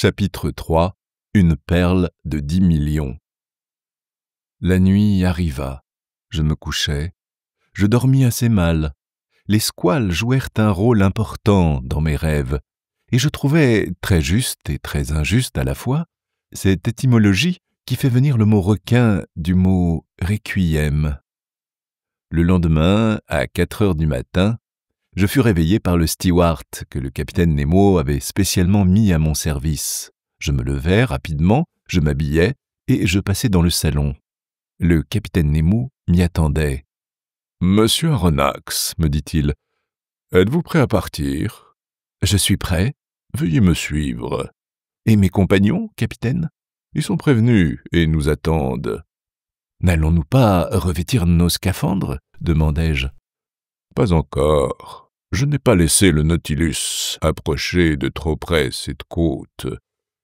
Chapitre 3. Une perle de 10 millions. La nuit arriva. Je me couchai. Je dormis assez mal. Les squales jouèrent un rôle important dans mes rêves, et je trouvais très juste et très injuste à la fois cette étymologie qui fait venir le mot requin du mot requiem. Le lendemain, à 4 heures du matin, je fus réveillé par le steward que le capitaine Nemo avait spécialement mis à mon service. Je me levai rapidement, je m'habillai et je passai dans le salon. Le capitaine Nemo m'y attendait. « Monsieur Aronnax, me dit-il, êtes-vous prêt à partir ?»« Je suis prêt. Veuillez me suivre. »« Et mes compagnons, capitaine ?»« Ils sont prévenus et nous attendent. »« N'allons-nous pas revêtir nos scaphandres ?» demandai-je. « Pas encore. Je n'ai pas laissé le Nautilus approcher de trop près cette côte,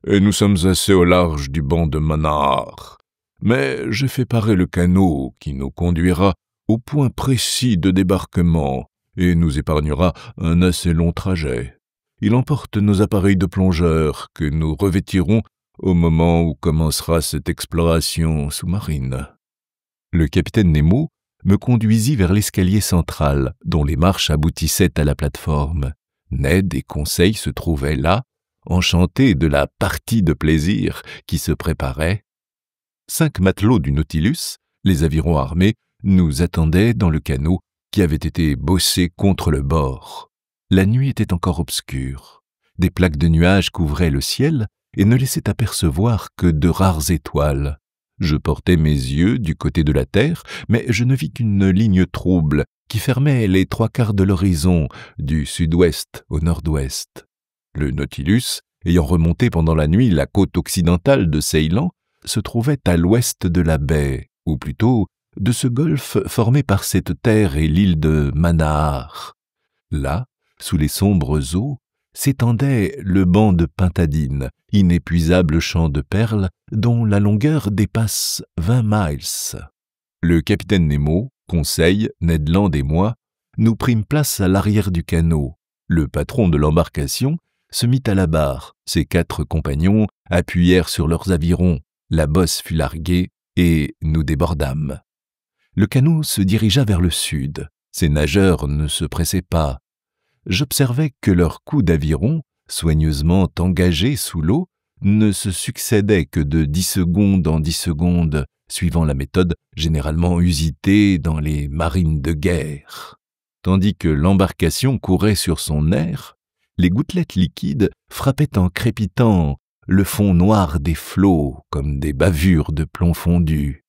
et nous sommes assez au large du banc de Mannar. Mais j'ai fait parer le canot qui nous conduira au point précis de débarquement et nous épargnera un assez long trajet. Il emporte nos appareils de plongeurs que nous revêtirons au moment où commencera cette exploration sous-marine. » Le capitaine Nemo me conduisit vers l'escalier central, dont les marches aboutissaient à la plateforme. Ned et Conseil se trouvaient là, enchantés de la partie de plaisir qui se préparait. 5 matelots du Nautilus, les avirons armés, nous attendaient dans le canot qui avait été bossé contre le bord. La nuit était encore obscure. Des plaques de nuages couvraient le ciel et ne laissaient apercevoir que de rares étoiles. Je portai mes yeux du côté de la terre, mais je ne vis qu'une ligne trouble qui fermait les 3/4 de l'horizon, du sud-ouest au nord-ouest. Le Nautilus, ayant remonté pendant la nuit la côte occidentale de Ceylan, se trouvait à l'ouest de la baie, ou plutôt de ce golfe formé par cette terre et l'île de Mannar. Là, sous les sombres eaux, s'étendait le banc de pintadines, inépuisable champ de perles dont la longueur dépasse 20 miles. Le capitaine Nemo, Conseil, Ned Land et moi, nous prîmes place à l'arrière du canot. Le patron de l'embarcation se mit à la barre, ses 4 compagnons appuyèrent sur leurs avirons, la bosse fut larguée et nous débordâmes. Le canot se dirigea vers le sud, ses nageurs ne se pressaient pas. J'observai que leurs coups d'aviron, soigneusement engagés sous l'eau, ne se succédaient que de 10 secondes en 10 secondes, suivant la méthode généralement usitée dans les marines de guerre. Tandis que l'embarcation courait sur son air, les gouttelettes liquides frappaient en crépitant le fond noir des flots comme des bavures de plomb fondu.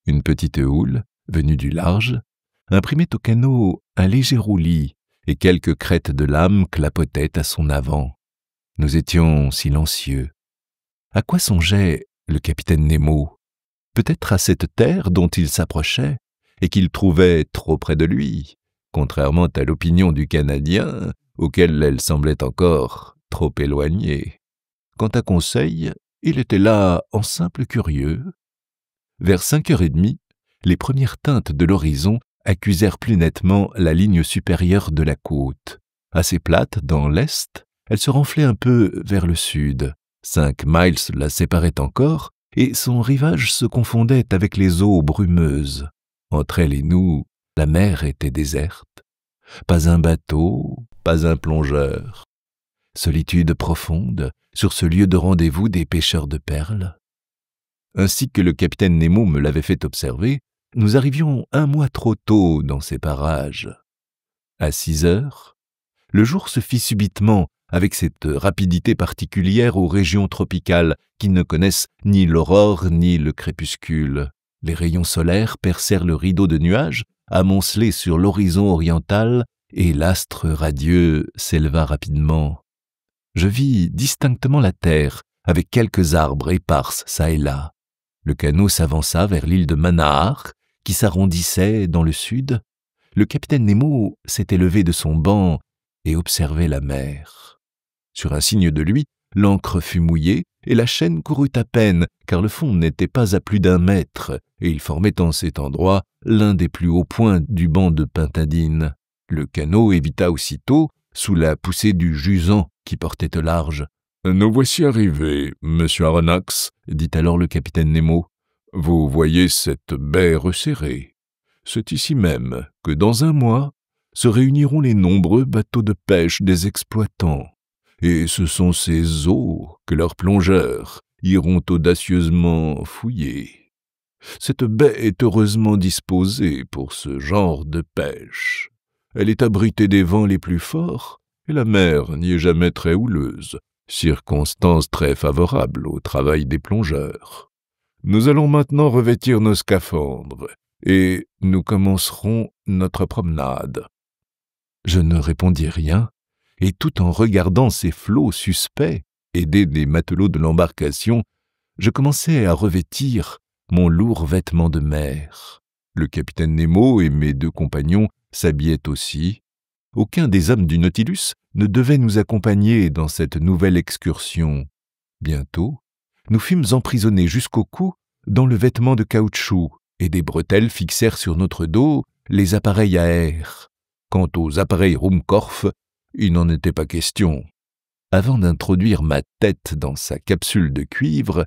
Une petite houle, venue du large, imprimait au canot un léger roulis, et quelques crêtes de lames clapotaient à son avant. Nous étions silencieux. À quoi songeait le capitaine Nemo? Peut-être à cette terre dont il s'approchait et qu'il trouvait trop près de lui, contrairement à l'opinion du Canadien, auquel elle semblait encore trop éloignée. Quant à Conseil, il était là en simple curieux. Vers 5h30, les premières teintes de l'horizon accusèrent plus nettement la ligne supérieure de la côte. Assez plate dans l'est, elle se renflait un peu vers le sud. 5 miles la séparaient encore, et son rivage se confondait avec les eaux brumeuses. Entre elle et nous, la mer était déserte. Pas un bateau, pas un plongeur. Solitude profonde sur ce lieu de rendez-vous des pêcheurs de perles. Ainsi que le capitaine Nemo me l'avait fait observer, nous arrivions 1 mois trop tôt dans ces parages. À 6 heures, le jour se fit subitement avec cette rapidité particulière aux régions tropicales qui ne connaissent ni l'aurore ni le crépuscule. Les rayons solaires percèrent le rideau de nuages amoncelé sur l'horizon oriental et l'astre radieux s'éleva rapidement. Je vis distinctement la terre avec quelques arbres éparses çà et là. Le canot s'avança vers l'île de Mannar, qui s'arrondissait dans le sud. Le capitaine Nemo s'était levé de son banc et observait la mer. Sur un signe de lui, l'ancre fut mouillée et la chaîne courut à peine, car le fond n'était pas à plus d'1 mètre, et il formait en cet endroit l'un des plus hauts points du banc de pintadines. Le canot évita aussitôt, sous la poussée du jusant qui portait au large, « Nous voici arrivés, monsieur Aronnax, » dit alors le capitaine Nemo. « Vous voyez cette baie resserrée. C'est ici même que, dans un mois, se réuniront les nombreux bateaux de pêche des exploitants. Et ce sont ces eaux que leurs plongeurs iront audacieusement fouiller. Cette baie est heureusement disposée pour ce genre de pêche. Elle est abritée des vents les plus forts, et la mer n'y est jamais très houleuse, circonstance très favorable au travail des plongeurs. Nous allons maintenant revêtir nos scaphandres, et nous commencerons notre promenade. » Je ne répondis rien, et tout en regardant ces flots suspects, aidé des matelots de l'embarcation, je commençai à revêtir mon lourd vêtement de mer. Le capitaine Nemo et mes 2 compagnons s'habillaient aussi. Aucun des hommes du Nautilus ne devait nous accompagner dans cette nouvelle excursion. Bientôt, nous fûmes emprisonnés jusqu'au cou dans le vêtement de caoutchouc, et des bretelles fixèrent sur notre dos les appareils à air. Quant aux appareils Ruhmkorff, il n'en était pas question. Avant d'introduire ma tête dans sa capsule de cuivre,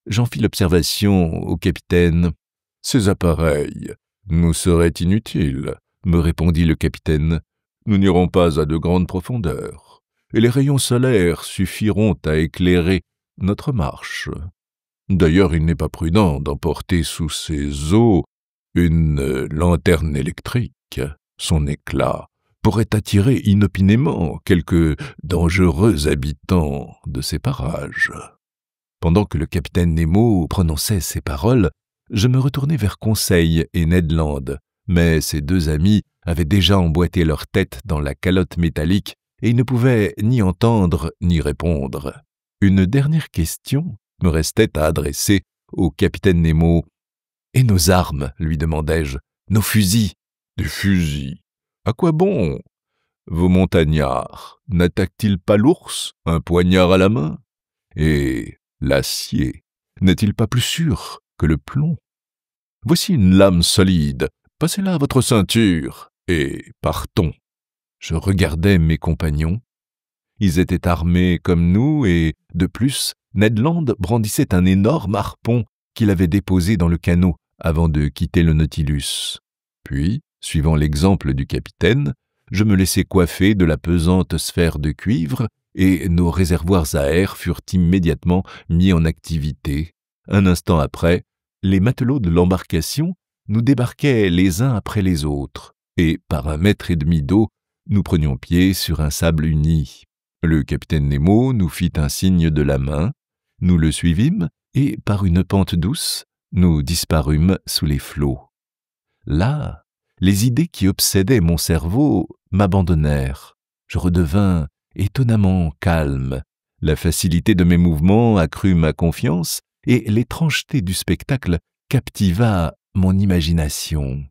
j'en fis l'observation au capitaine. « Ces appareils nous seraient inutiles, » me répondit le capitaine. « Nous n'irons pas à de grandes profondeurs, et les rayons solaires suffiront à éclairer notre marche. D'ailleurs, il n'est pas prudent d'emporter sous ces eaux une lanterne électrique. Son éclat pourrait attirer inopinément quelques dangereux habitants de ces parages. » Pendant que le capitaine Nemo prononçait ces paroles, je me retournai vers Conseil et Ned Land, mais ces 2 amis avaient déjà emboîté leur tête dans la calotte métallique et ils ne pouvaient ni entendre ni répondre. Une dernière question me restait à adresser au capitaine Nemo. « Et nos armes ?» lui demandai-je. « Nos fusils ?»« Des fusils? À quoi bon? Vos montagnards n'attaquent-ils pas l'ours, un poignard à la main? Et l'acier n'est-il pas plus sûr que le plomb? Voici une lame solide, passez-la à votre ceinture, et partons. » Je regardais mes compagnons. Ils étaient armés comme nous, et, de plus, Ned Land brandissait un énorme harpon qu'il avait déposé dans le canot avant de quitter le Nautilus. Puis, suivant l'exemple du capitaine, je me laissai coiffer de la pesante sphère de cuivre et nos réservoirs à air furent immédiatement mis en activité. Un instant après, les matelots de l'embarcation nous débarquaient les uns après les autres, et par 1,5 mètre d'eau, nous prenions pied sur un sable uni. Le capitaine Nemo nous fit un signe de la main, nous le suivîmes, et par une pente douce, nous disparûmes sous les flots. Là, les idées qui obsédaient mon cerveau m'abandonnèrent. Je redevins étonnamment calme. La facilité de mes mouvements accrut ma confiance et l'étrangeté du spectacle captiva mon imagination.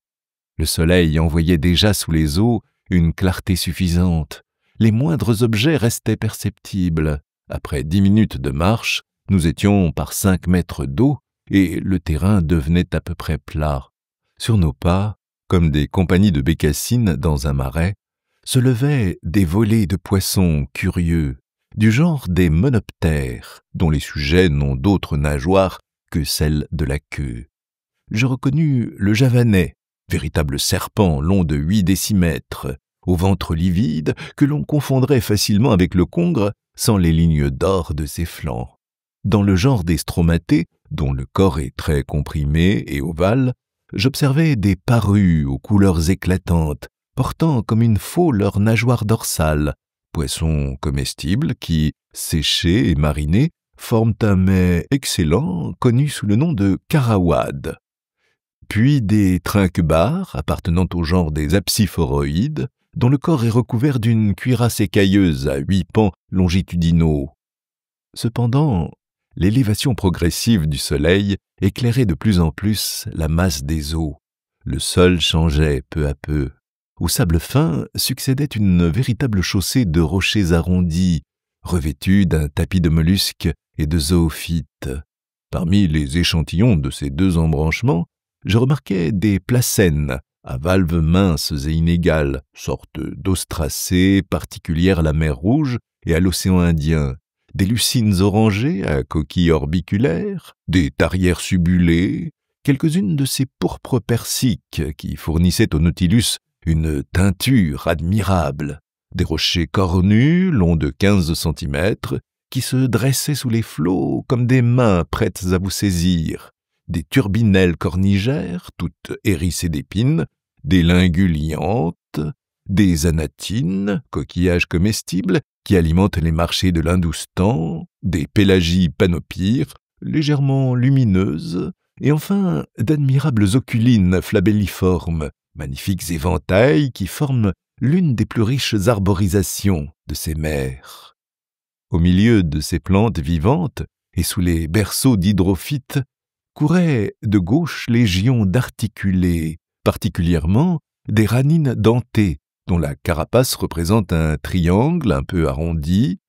Le soleil envoyait déjà sous les eaux une clarté suffisante. Les moindres objets restaient perceptibles. Après 10 minutes de marche, nous étions par 5 mètres d'eau et le terrain devenait à peu près plat. Sur nos pas, comme des compagnies de bécassines dans un marais, se levaient des volées de poissons curieux, du genre des monoptères, dont les sujets n'ont d'autres nageoires que celles de la queue. Je reconnus le javanais, véritable serpent long de 8 décimètres, au ventre livide que l'on confondrait facilement avec le congre sans les lignes d'or de ses flancs. Dans le genre des stromatées, dont le corps est très comprimé et ovale, j'observais des parus aux couleurs éclatantes, portant comme une faux leur nageoire dorsale, poissons comestibles qui, séchés et marinés, forment un mets excellent connu sous le nom de karawad. Puis des trinquebars appartenant au genre des apsiphoroïdes, dont le corps est recouvert d'une cuirasse écailleuse à 8 pans longitudinaux. Cependant, l'élévation progressive du soleil éclairait de plus en plus la masse des eaux. Le sol changeait peu à peu. Au sable fin succédait une véritable chaussée de rochers arrondis, revêtus d'un tapis de mollusques et de zoophytes. Parmi les échantillons de ces 2 embranchements, je remarquai des placènes à valves minces et inégales, sorte d'ostracées particulières à la mer Rouge et à l'océan Indien, des lucines orangées à coquilles orbiculaires, des tarières subulées, quelques-unes de ces pourpres persiques qui fournissaient au Nautilus une teinture admirable, des rochers cornus, longs de 15 centimètres, qui se dressaient sous les flots comme des mains prêtes à vous saisir, des turbinelles cornigères, toutes hérissées d'épines, des lingules des anatines, coquillages comestibles, qui alimentent les marchés de l'Hindoustan, des pélagies panopyres, légèrement lumineuses, et enfin d'admirables oculines flabelliformes, magnifiques éventails qui forment l'une des plus riches arborisations de ces mers. Au milieu de ces plantes vivantes, et sous les berceaux d'hydrophytes, couraient de gauches légions d'articulés, particulièrement des ranines dentées, dont la carapace représente un triangle un peu arrondi,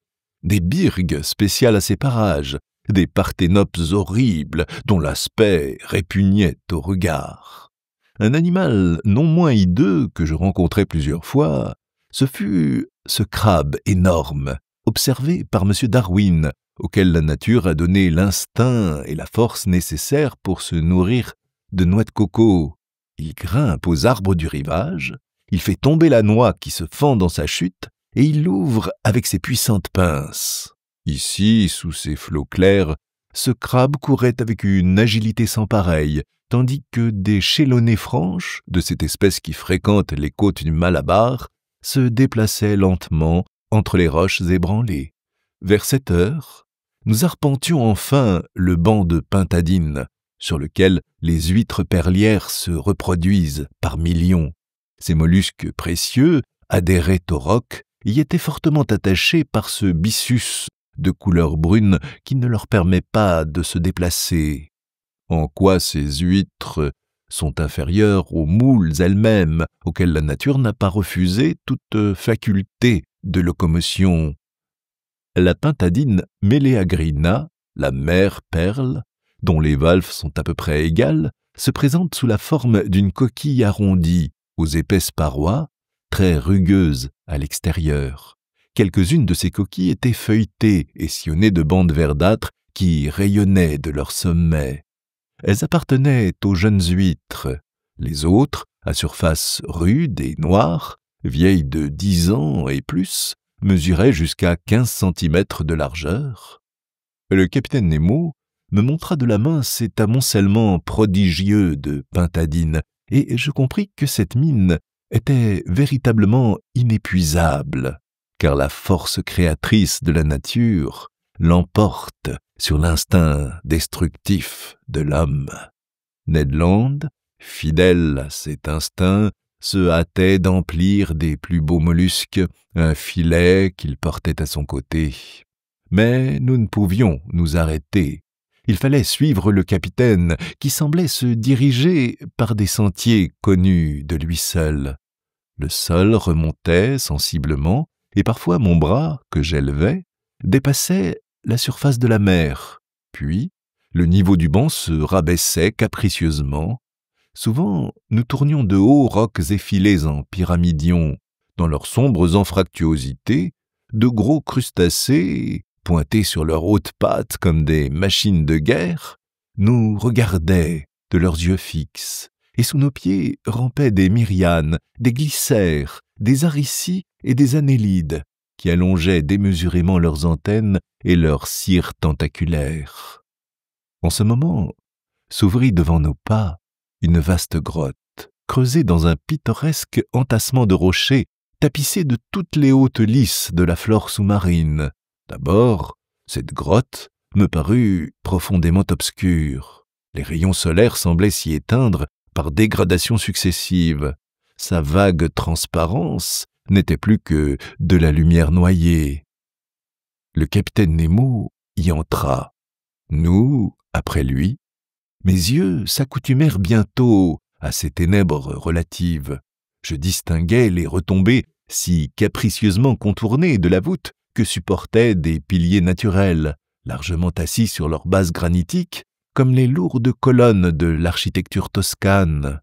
des birgues spéciales à ces parages, des parthénopes horribles dont l'aspect répugnait au regard. Un animal non moins hideux que je rencontrai plusieurs fois, ce fut ce crabe énorme, observé par M. Darwin, auquel la nature a donné l'instinct et la force nécessaires pour se nourrir de noix de coco. Il grimpe aux arbres du rivage, il fait tomber la noix qui se fend dans sa chute et il l'ouvre avec ses puissantes pinces. Ici, sous ces flots clairs, ce crabe courait avec une agilité sans pareille, tandis que des chélonées franches, de cette espèce qui fréquente les côtes du Malabar, se déplaçaient lentement entre les roches ébranlées. Vers 7 heures, nous arpentions enfin le banc de pintadines, sur lequel les huîtres perlières se reproduisent par millions. Ces mollusques précieux adhéraient au roc, y étaient fortement attachés par ce byssus de couleur brune qui ne leur permet pas de se déplacer. En quoi ces huîtres sont inférieures aux moules elles-mêmes, auxquelles la nature n'a pas refusé toute faculté de locomotion. La pintadine Meleagrina, la mère perle, dont les valves sont à peu près égales, se présente sous la forme d'une coquille arrondie, aux épaisses parois, très rugueuses à l'extérieur. Quelques-unes de ces coquilles étaient feuilletées et sillonnées de bandes verdâtres qui rayonnaient de leur sommet. Elles appartenaient aux jeunes huîtres. Les autres, à surface rude et noire, vieilles de 10 ans et plus, mesuraient jusqu'à 15 centimètres de largeur. Le capitaine Nemo me montra de la main cet amoncellement prodigieux de pintadines, et je compris que cette mine était véritablement inépuisable, car la force créatrice de la nature l'emporte sur l'instinct destructif de l'homme. Ned Land, fidèle à cet instinct, se hâtait d'emplir des plus beaux mollusques un filet qu'il portait à son côté. Mais nous ne pouvions nous arrêter. Il fallait suivre le capitaine, qui semblait se diriger par des sentiers connus de lui seul. Le sol remontait sensiblement, et parfois mon bras, que j'élevais, dépassait la surface de la mer. Puis, le niveau du banc se rabaissait capricieusement. Souvent, nous tournions de hauts rocs effilés en pyramidion. Dans leurs sombres anfractuosités, de gros crustacés, pointés sur leurs hautes pattes comme des machines de guerre, nous regardaient de leurs yeux fixes, et sous nos pieds rampaient des myrianes, des glycères, des aricies et des annélides, qui allongeaient démesurément leurs antennes et leurs cires tentaculaires. En ce moment, s'ouvrit devant nos pas une vaste grotte, creusée dans un pittoresque entassement de rochers, tapissée de toutes les hautes lisses de la flore sous-marine. D'abord, cette grotte me parut profondément obscure. Les rayons solaires semblaient s'y éteindre par dégradations successives. Sa vague transparence n'était plus que de la lumière noyée. Le capitaine Nemo y entra. Nous, après lui, mes yeux s'accoutumèrent bientôt à ces ténèbres relatives. Je distinguais les retombées si capricieusement contournées de la voûte que supportaient des piliers naturels, largement assis sur leur base granitique, comme les lourdes colonnes de l'architecture toscane.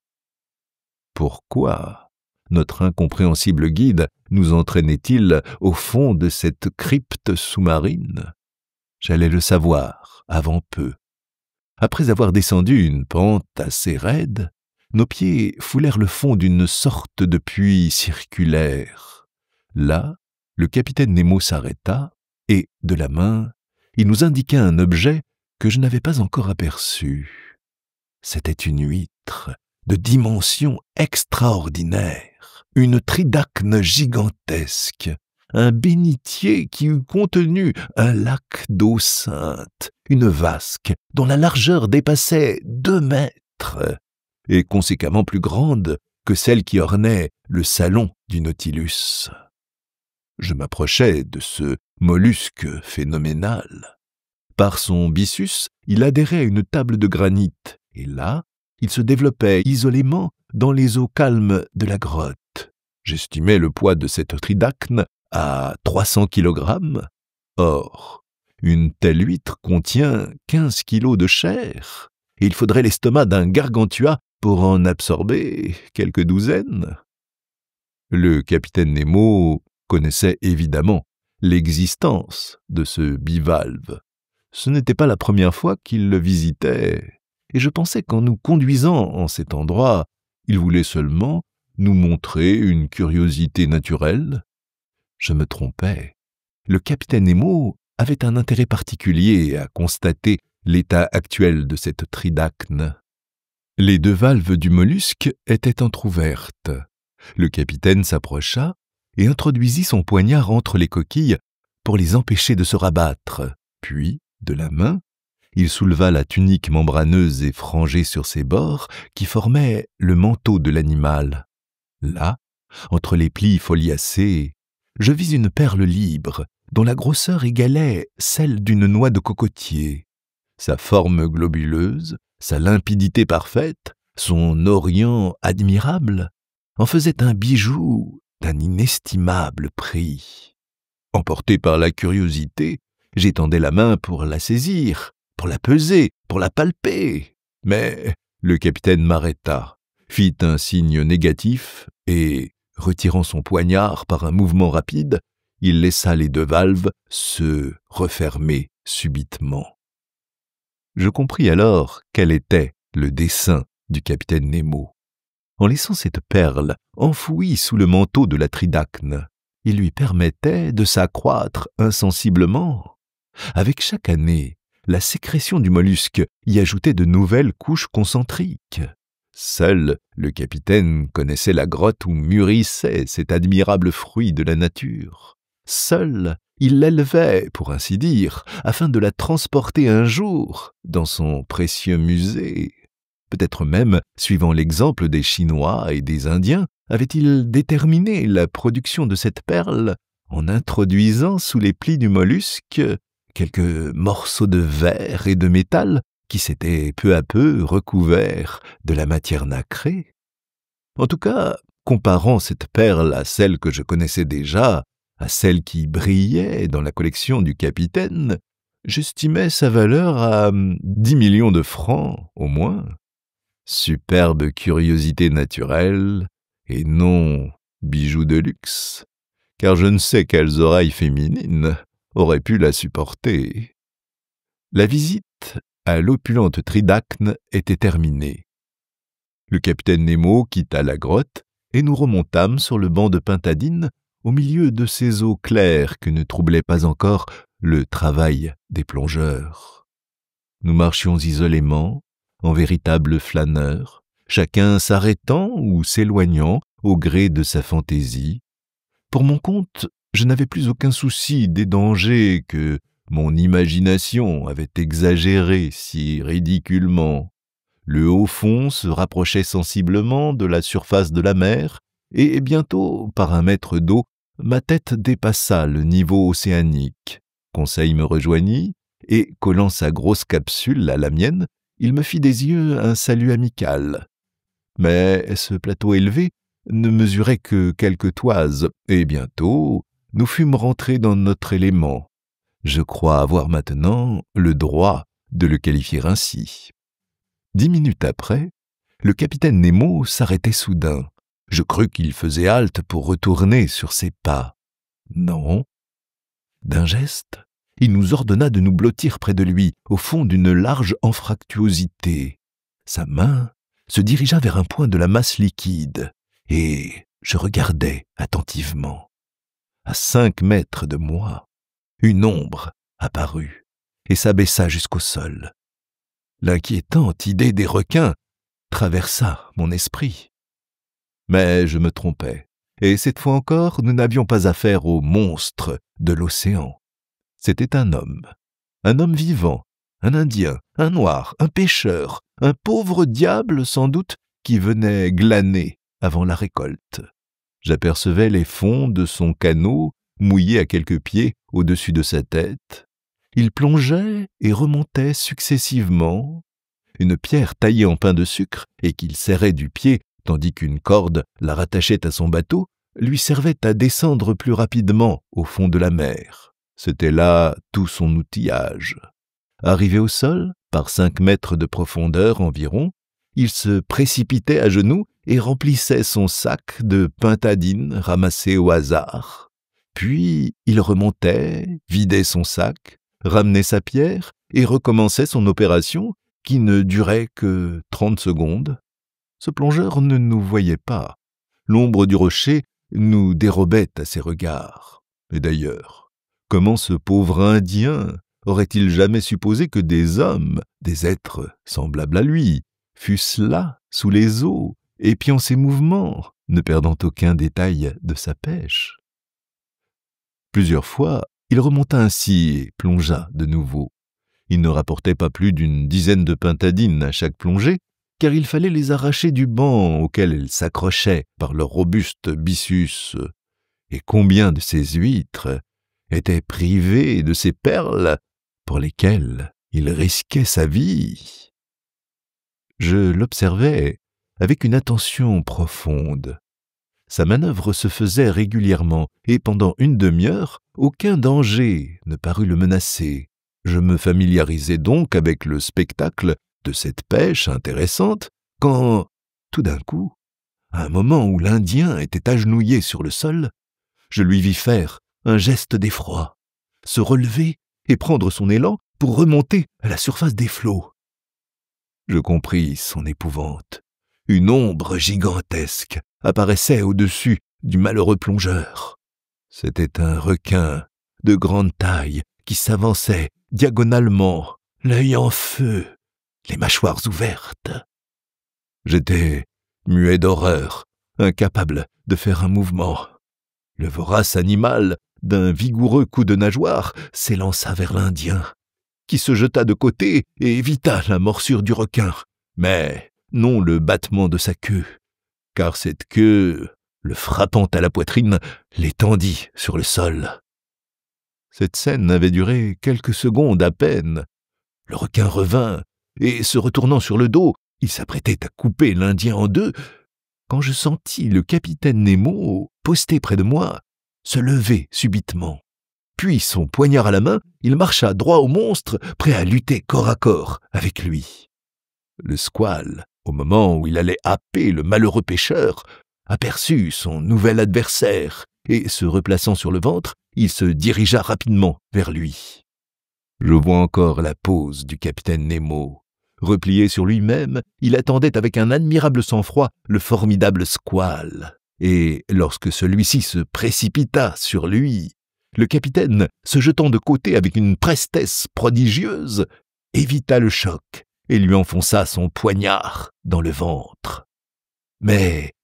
Pourquoi notre incompréhensible guide nous entraînait-il au fond de cette crypte sous-marine? J'allais le savoir avant peu. Après avoir descendu une pente assez raide, nos pieds foulèrent le fond d'une sorte de puits circulaire. Là, le capitaine Nemo s'arrêta et, de la main, il nous indiqua un objet que je n'avais pas encore aperçu. C'était une huître de dimension extraordinaire, une tridacne gigantesque, un bénitier qui eût contenu un lac d'eau sainte, une vasque dont la largeur dépassait 2 mètres, et conséquemment plus grande que celle qui ornait le salon du Nautilus. Je m'approchai de ce mollusque phénoménal. Par son byssus, il adhérait à une table de granit, et là, il se développait isolément dans les eaux calmes de la grotte. J'estimais le poids de cette tridacne à 300 kg. Or, une telle huître contient 15 kilos de chair, et il faudrait l'estomac d'un gargantua pour en absorber quelques douzaines. Le capitaine Nemo connaissait évidemment l'existence de ce bivalve. Ce n'était pas la première fois qu'il le visitait, et je pensais qu'en nous conduisant en cet endroit, il voulait seulement nous montrer une curiosité naturelle. Je me trompais. Le capitaine Nemo avait un intérêt particulier à constater l'état actuel de cette tridacne. Les 2 valves du mollusque étaient entr'ouvertes. Le capitaine s'approcha et introduisit son poignard entre les coquilles pour les empêcher de se rabattre. Puis, de la main, il souleva la tunique membraneuse et frangée sur ses bords qui formait le manteau de l'animal. Là, entre les plis foliacés, je vis une perle libre dont la grosseur égalait celle d'une noix de cocotier. Sa forme globuleuse, sa limpidité parfaite, son orient admirable en faisaient un bijou d'un inestimable prix. Emporté par la curiosité, j'étendais la main pour la saisir, pour la peser, pour la palper. Mais le capitaine m'arrêta, fit un signe négatif et, retirant son poignard par un mouvement rapide, il laissa les 2 valves se refermer subitement. Je compris alors quel était le dessein du capitaine Nemo. En laissant cette perle enfouie sous le manteau de la tridacne, il lui permettait de s'accroître insensiblement. Avec chaque année, la sécrétion du mollusque y ajoutait de nouvelles couches concentriques. Seul le capitaine connaissait la grotte où mûrissait cet admirable fruit de la nature. Seul il l'élevait, pour ainsi dire, afin de la transporter un jour dans son précieux musée. Peut-être même, suivant l'exemple des Chinois et des Indiens, avait-il déterminé la production de cette perle en introduisant sous les plis du mollusque quelques morceaux de verre et de métal qui s'étaient peu à peu recouverts de la matière nacrée. En tout cas, comparant cette perle à celle que je connaissais déjà, à celle qui brillait dans la collection du capitaine, j'estimais sa valeur à 10 millions de francs au moins. Superbe curiosité naturelle, et non bijou de luxe, car je ne sais quelles oreilles féminines auraient pu la supporter. La visite à l'opulente tridacne était terminée. Le capitaine Nemo quitta la grotte et nous remontâmes sur le banc de pintadine au milieu de ces eaux claires que ne troublait pas encore le travail des plongeurs. Nous marchions isolément, en véritables flâneurs, chacun s'arrêtant ou s'éloignant au gré de sa fantaisie. Pour mon compte, je n'avais plus aucun souci des dangers que mon imagination avait exagérés si ridiculement. Le haut fond se rapprochait sensiblement de la surface de la mer, et bientôt, par 1 mètre d'eau, ma tête dépassa le niveau océanique. Conseil me rejoignit, et, collant sa grosse capsule à la mienne, il me fit des yeux un salut amical. Mais ce plateau élevé ne mesurait que quelques toises, et bientôt nous fûmes rentrés dans notre élément. Je crois avoir maintenant le droit de le qualifier ainsi. 10 minutes après, le capitaine Nemo s'arrêtait soudain. Je crus qu'il faisait halte pour retourner sur ses pas. Non. D'un geste, il nous ordonna de nous blottir près de lui, au fond d'une large anfractuosité. Sa main se dirigea vers un point de la masse liquide, et je regardais attentivement. À 5 mètres de moi, une ombre apparut et s'abaissa jusqu'au sol. L'inquiétante idée des requins traversa mon esprit. Mais je me trompais, et cette fois encore, nous n'avions pas affaire au monstre de l'océan. C'était un homme vivant, un Indien, un noir, un pêcheur, un pauvre diable sans doute qui venait glaner avant la récolte. J'apercevais les fonds de son canot mouillés à quelques pieds au-dessus de sa tête. Il plongeait et remontait successivement. Une pierre taillée en pain de sucre et qu'il serrait du pied tandis qu'une corde la rattachait à son bateau lui servait à descendre plus rapidement au fond de la mer. C'était là tout son outillage. Arrivé au sol, par 5 mètres de profondeur environ, il se précipitait à genoux et remplissait son sac de pintadines ramassées au hasard. Puis il remontait, vidait son sac, ramenait sa pierre et recommençait son opération qui ne durait que 30 secondes. Ce plongeur ne nous voyait pas. L'ombre du rocher nous dérobait à ses regards. Et d'ailleurs, comment ce pauvre Indien aurait-il jamais supposé que des hommes, des êtres semblables à lui, fussent là, sous les eaux, épiant ses mouvements, ne perdant aucun détail de sa pêche? Plusieurs fois, il remonta ainsi et plongea de nouveau. Il ne rapportait pas plus d'une dizaine de pintadines à chaque plongée, car il fallait les arracher du banc auquel elles s'accrochaient par leur robuste byssus. Et combien de ces huîtres étaient privées de ces perles pour lesquelles il risquait sa vie? Je l'observais avec une attention profonde. Sa manœuvre se faisait régulièrement, et pendant une demi-heure, aucun danger ne parut le menacer. Je me familiarisais donc avec le spectacle de cette pêche intéressante, quand, tout d'un coup, à un moment où l'Indien était agenouillé sur le sol, je lui vis faire un geste d'effroi, se relever et prendre son élan pour remonter à la surface des flots. Je compris son épouvante. Une ombre gigantesque apparaissait au-dessus du malheureux plongeur. C'était un requin de grande taille qui s'avançait diagonalement, l'œil en feu, les mâchoires ouvertes. J'étais muet d'horreur, incapable de faire un mouvement. Le vorace animal, d'un vigoureux coup de nageoire, s'élança vers l'Indien, qui se jeta de côté et évita la morsure du requin, mais non le battement de sa queue, car cette queue, le frappant à la poitrine, l'étendit sur le sol. Cette scène avait duré quelques secondes à peine. Le requin revint, et se retournant sur le dos, il s'apprêtait à couper l'Indien en deux, quand je sentis le capitaine Nemo, posté près de moi, se lever subitement. Puis, son poignard à la main, il marcha droit au monstre, prêt à lutter corps à corps avec lui. Le squale, au moment où il allait happer le malheureux pêcheur, aperçut son nouvel adversaire, et se replaçant sur le ventre, il se dirigea rapidement vers lui. Je vois encore la pose du capitaine Nemo. Replié sur lui-même, il attendait avec un admirable sang-froid le formidable squale. Et lorsque celui-ci se précipita sur lui, le capitaine, se jetant de côté avec une prestesse prodigieuse, évita le choc et lui enfonça son poignard dans le ventre. Mais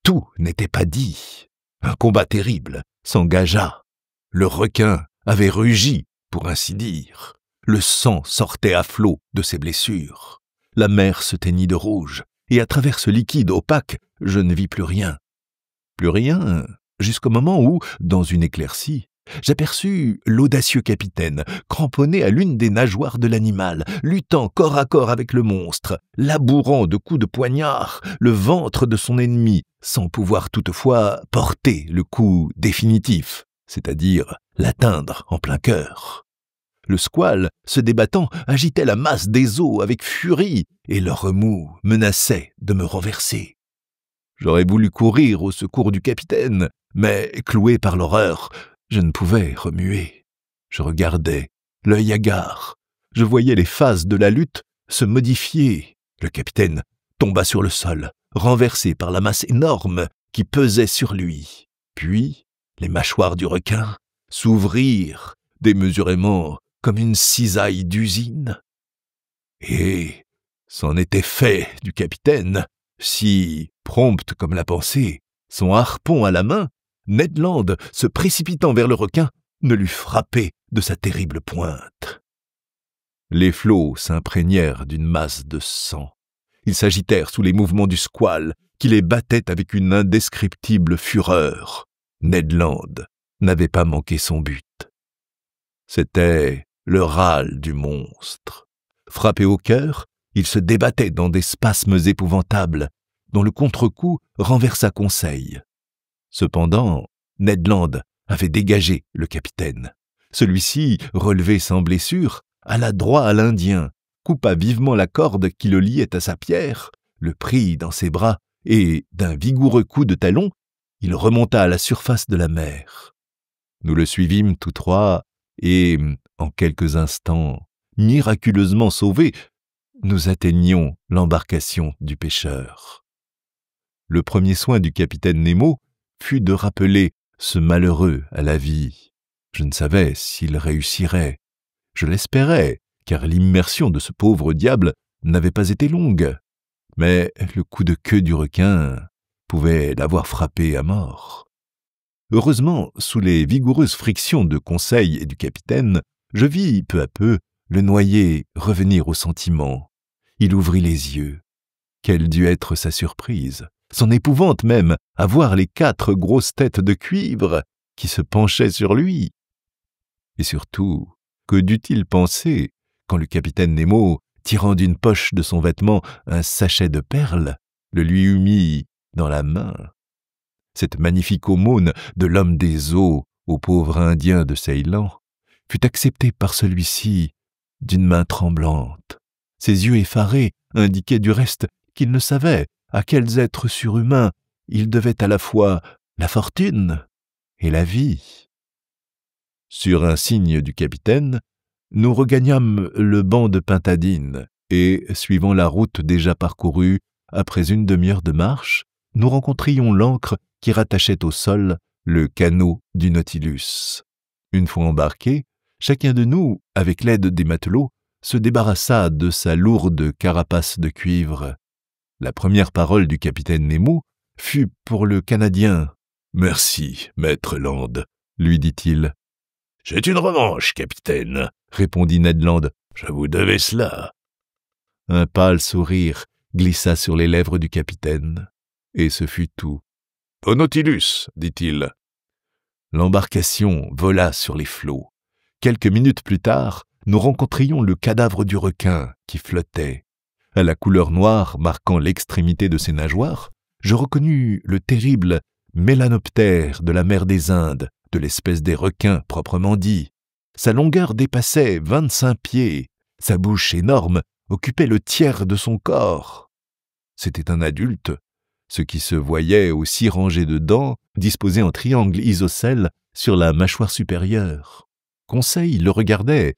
tout n'était pas dit. Un combat terrible s'engagea. Le requin avait rugi, pour ainsi dire. Le sang sortait à flots de ses blessures. La mer se teignit de rouge, et à travers ce liquide opaque, je ne vis plus rien. Plus rien, jusqu'au moment où, dans une éclaircie, j'aperçus l'audacieux capitaine, cramponné à l'une des nageoires de l'animal, luttant corps à corps avec le monstre, labourant de coups de poignard le ventre de son ennemi, sans pouvoir toutefois porter le coup définitif, c'est-à-dire l'atteindre en plein cœur. Le squale, se débattant, agitait la masse des eaux avec furie, et le remous menaçait de me renverser. J'aurais voulu courir au secours du capitaine, mais, cloué par l'horreur, je ne pouvais remuer. Je regardais l'œil hagard. Je voyais les phases de la lutte se modifier. Le capitaine tomba sur le sol, renversé par la masse énorme qui pesait sur lui. Puis, les mâchoires du requin s'ouvrirent démesurément comme une cisaille d'usine. Et c'en était fait du capitaine, si, prompt comme la pensée, son harpon à la main, Ned Land, se précipitant vers le requin, ne l'eût frappé de sa terrible pointe. Les flots s'imprégnèrent d'une masse de sang. Ils s'agitèrent sous les mouvements du squale, qui les battait avec une indescriptible fureur. Ned Land n'avait pas manqué son but. C'était le râle du monstre. Frappé au cœur, il se débattait dans des spasmes épouvantables, dont le contre-coup renversa Conseil. Cependant, Ned Land avait dégagé le capitaine. Celui-ci, relevé sans blessure, alla droit à l'Indien, coupa vivement la corde qui le liait à sa pierre, le prit dans ses bras et, d'un vigoureux coup de talon, il remonta à la surface de la mer. Nous le suivîmes tous trois et, en quelques instants, miraculeusement sauvés, nous atteignions l'embarcation du pêcheur. Le premier soin du capitaine Nemo fut de rappeler ce malheureux à la vie. Je ne savais s'il réussirait. Je l'espérais, car l'immersion de ce pauvre diable n'avait pas été longue. Mais le coup de queue du requin pouvait l'avoir frappé à mort. Heureusement, sous les vigoureuses frictions de Conseil et du capitaine, je vis peu à peu le noyé revenir au sentiment. Il ouvrit les yeux. Quelle dut être sa surprise, son épouvante même, à voir les 4 grosses têtes de cuivre qui se penchaient sur lui. Et surtout, que dut-il penser quand le capitaine Nemo, tirant d'une poche de son vêtement un sachet de perles, le lui eut mis dans la main? Cette magnifique aumône de l'homme des eaux au pauvre Indien de Ceylan fut acceptée par celui-ci d'une main tremblante. Ses yeux effarés indiquaient du reste qu'il ne savait à quels êtres surhumains il devait à la fois la fortune et la vie. Sur un signe du capitaine, nous regagnâmes le banc de Pintadines et, suivant la route déjà parcourue, après une demi-heure de marche, nous rencontrions l'ancre qui rattachait au sol le canot du Nautilus. Une fois embarqués, chacun de nous, avec l'aide des matelots, se débarrassa de sa lourde carapace de cuivre. La première parole du capitaine Nemo fut pour le Canadien. « Merci, maître Land, » lui dit-il. « C'est une revanche, capitaine, » répondit Ned Land. « Je vous devais cela. » Un pâle sourire glissa sur les lèvres du capitaine, et ce fut tout. « Au Nautilus, » dit-il. L'embarcation vola sur les flots. Quelques minutes plus tard, nous rencontrions le cadavre du requin qui flottait. À la couleur noire marquant l'extrémité de ses nageoires, je reconnus le terrible mélanoptère de la mer des Indes, de l'espèce des requins proprement dit. Sa longueur dépassait 25 pieds, sa bouche énorme occupait le tiers de son corps. C'était un adulte, ce qui se voyait aux 6 rangées de dents disposées en triangle isocèle sur la mâchoire supérieure. Conseil le regardait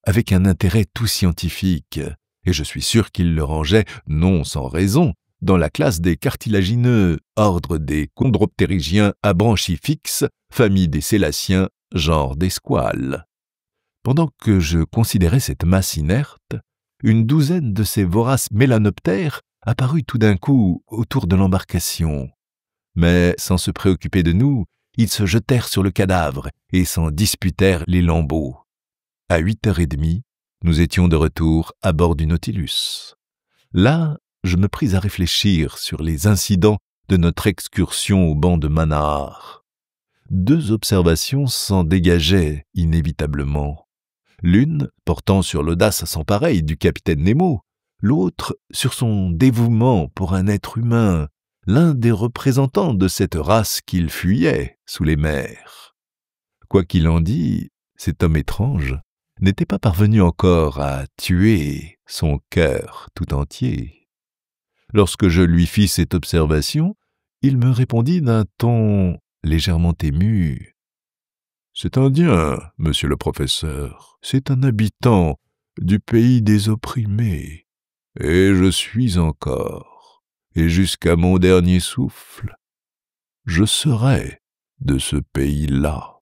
avec un intérêt tout scientifique, et je suis sûr qu'il le rangeait, non sans raison, dans la classe des cartilagineux, ordre des chondroptérygiens à branchies fixes, famille des sélaciens, genre des squales. Pendant que je considérais cette masse inerte, une douzaine de ces voraces mélanoptères apparut tout d'un coup autour de l'embarcation. Mais sans se préoccuper de nous, ils se jetèrent sur le cadavre et s'en disputèrent les lambeaux. À 8h30, nous étions de retour à bord du Nautilus. Là, je me pris à réfléchir sur les incidents de notre excursion au banc de Manaar. 2 observations s'en dégageaient inévitablement. L'une portant sur l'audace sans pareille du capitaine Nemo, l'autre sur son dévouement pour un être humain, l'un des représentants de cette race qu'il fuyait sous les mers. Quoi qu'il en dît, cet homme étrange n'était pas parvenu encore à tuer son cœur tout entier. Lorsque je lui fis cette observation, il me répondit d'un ton légèrement ému. C'est indien, monsieur le professeur, c'est un habitant du pays des opprimés. Et je suis encore, et jusqu'à mon dernier souffle, je serai de ce pays-là.